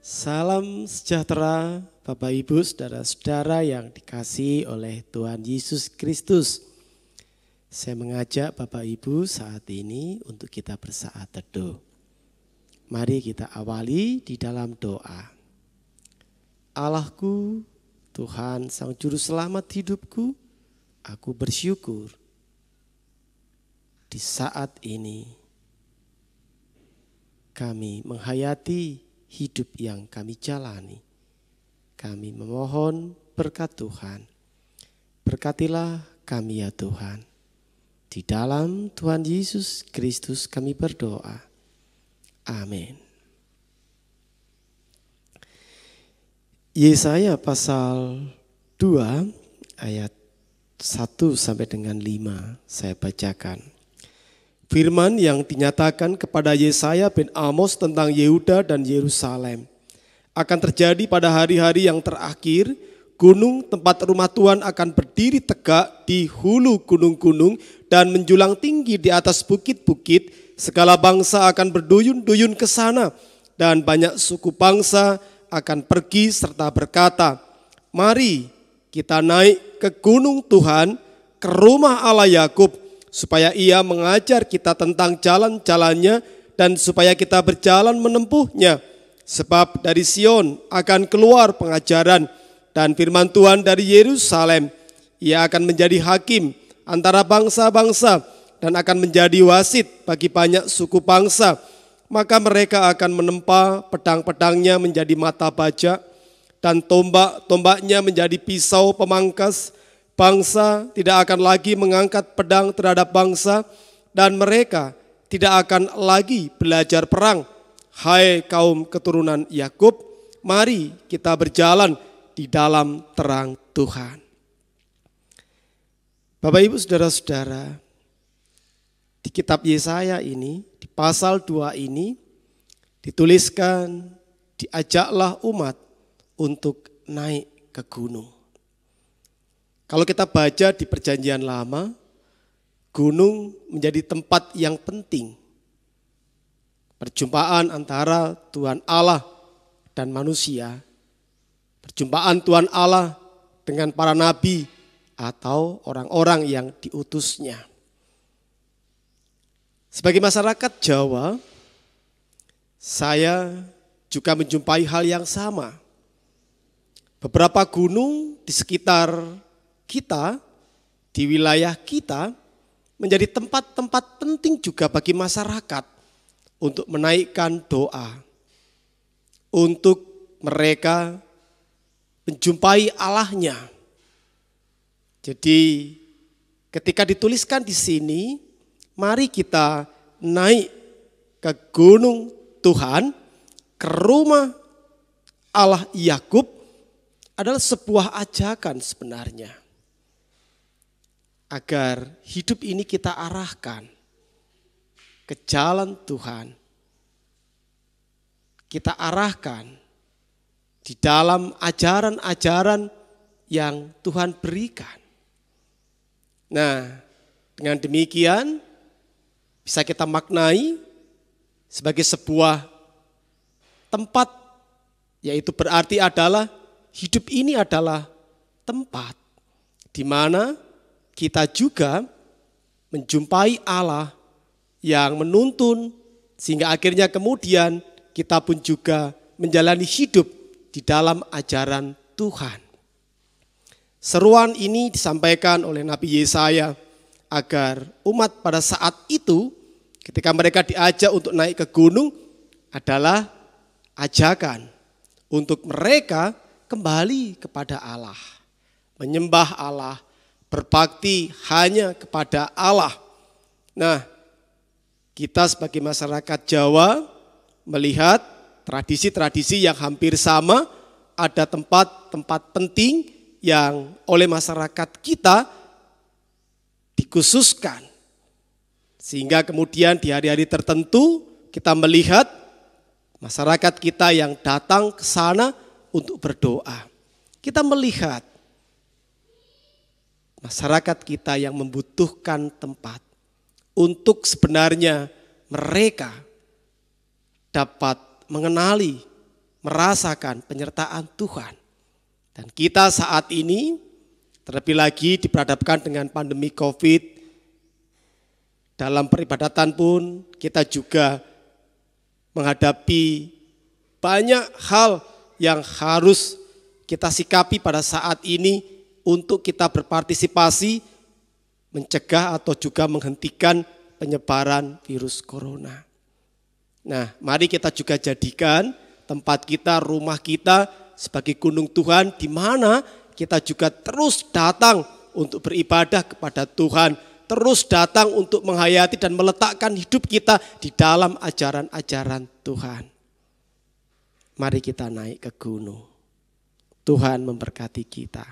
Salam sejahtera Bapak Ibu saudara-saudara yang dikasihi oleh Tuhan Yesus Kristus. Saya mengajak Bapak Ibu saat ini untuk kita bersaat teduh. Mari kita awali di dalam doa. Allahku, Tuhan Sang Juru Selamat hidupku, aku bersyukur di saat ini kami menghayati hidup yang kami jalani. Kami memohon berkat Tuhan. Berkatilah kami ya Tuhan. Di dalam Tuhan Yesus Kristus kami berdoa. Amin. Yesaya pasal 2 ayat 1 sampai dengan 5 saya bacakan. Firman yang dinyatakan kepada Yesaya bin Amos tentang Yehuda dan Yerusalem akan terjadi pada hari-hari yang terakhir. Gunung tempat rumah Tuhan akan berdiri tegak di hulu gunung-gunung dan menjulang tinggi di atas bukit-bukit. Segala bangsa akan berduyun-duyun ke sana dan banyak suku bangsa akan pergi serta berkata, "Mari kita naik ke gunung Tuhan, ke rumah Allah Yakub, supaya ia mengajar kita tentang jalan-jalannya dan supaya kita berjalan menempuhnya. Sebab dari Sion akan keluar pengajaran dan firman Tuhan dari Yerusalem. Ia akan menjadi hakim antara bangsa-bangsa dan akan menjadi wasit bagi banyak suku bangsa. Maka mereka akan menempa pedang-pedangnya menjadi mata bajak dan tombak-tombaknya menjadi pisau pemangkas. Bangsa tidak akan lagi mengangkat pedang terhadap bangsa dan mereka tidak akan lagi belajar perang. Hai kaum keturunan Yakub, mari kita berjalan di dalam terang Tuhan." Bapak Ibu saudara-saudara, di kitab Yesaya ini, di pasal 2 ini dituliskan, diajaklah umat untuk naik ke gunung. Kalau kita baca di Perjanjian Lama, gunung menjadi tempat yang penting. Perjumpaan antara Tuhan Allah dan manusia. Perjumpaan Tuhan Allah dengan para nabi atau orang-orang yang diutusnya. Sebagai masyarakat Jawa, saya juga menjumpai hal yang sama. Beberapa gunung di sekitar kita, di wilayah kita, menjadi tempat-tempat penting juga bagi masyarakat untuk menaikkan doa, untuk mereka menjumpai Allahnya. Jadi ketika dituliskan di sini, mari kita naik ke gunung Tuhan, ke rumah Allah Yakub, adalah sebuah ajakan sebenarnya. Agar hidup ini kita arahkan ke jalan Tuhan. Kita arahkan di dalam ajaran-ajaran yang Tuhan berikan. Nah, dengan demikian bisa kita maknai sebagai sebuah tempat, yaitu berarti adalah hidup ini adalah tempat di mana kita juga menjumpai Allah yang menuntun sehingga akhirnya kemudian kita pun juga menjalani hidup di dalam ajaran Tuhan. Seruan ini disampaikan oleh Nabi Yesaya agar umat pada saat itu ketika mereka diajak untuk naik ke gunung adalah ajakan untuk mereka kembali kepada Allah, menyembah Allah, berbakti hanya kepada Allah. Nah, kita sebagai masyarakat Jawa melihat tradisi-tradisi yang hampir sama, ada tempat-tempat penting yang oleh masyarakat kita dikhususkan. Sehingga kemudian di hari-hari tertentu kita melihat masyarakat kita yang datang ke sana untuk berdoa. Kita melihat masyarakat kita yang membutuhkan tempat untuk sebenarnya mereka dapat mengenali merasakan penyertaan Tuhan. Dan kita saat ini terlebih lagi diperhadapkan dengan pandemi COVID, dalam peribadatan pun kita juga menghadapi banyak hal yang harus kita sikapi pada saat ini untuk kita berpartisipasi mencegah atau juga menghentikan penyebaran virus corona. Nah, mari kita juga jadikan tempat kita, rumah kita sebagai gunung Tuhan, di mana kita juga terus datang untuk beribadah kepada Tuhan, terus datang untuk menghayati dan meletakkan hidup kita di dalam ajaran-ajaran Tuhan. Mari kita naik ke gunung. Tuhan memberkati kita.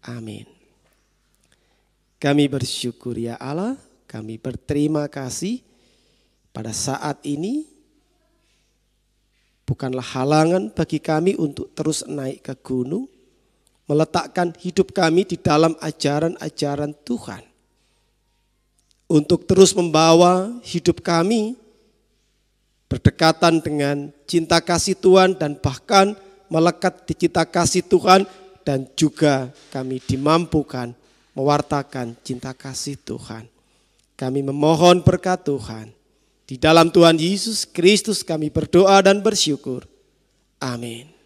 Amin. Kami bersyukur ya Allah, kami berterima kasih pada saat ini bukanlah halangan bagi kami untuk terus naik ke gunung, meletakkan hidup kami di dalam ajaran-ajaran Tuhan. Untuk terus membawa hidup kami berdekatan dengan cinta kasih Tuhan dan bahkan melekat di cinta kasih Tuhan, dan juga kami dimampukan mewartakan cinta kasih Tuhan. Kami memohon berkat Tuhan. Di dalam Tuhan Yesus Kristus kami berdoa dan bersyukur. Amin.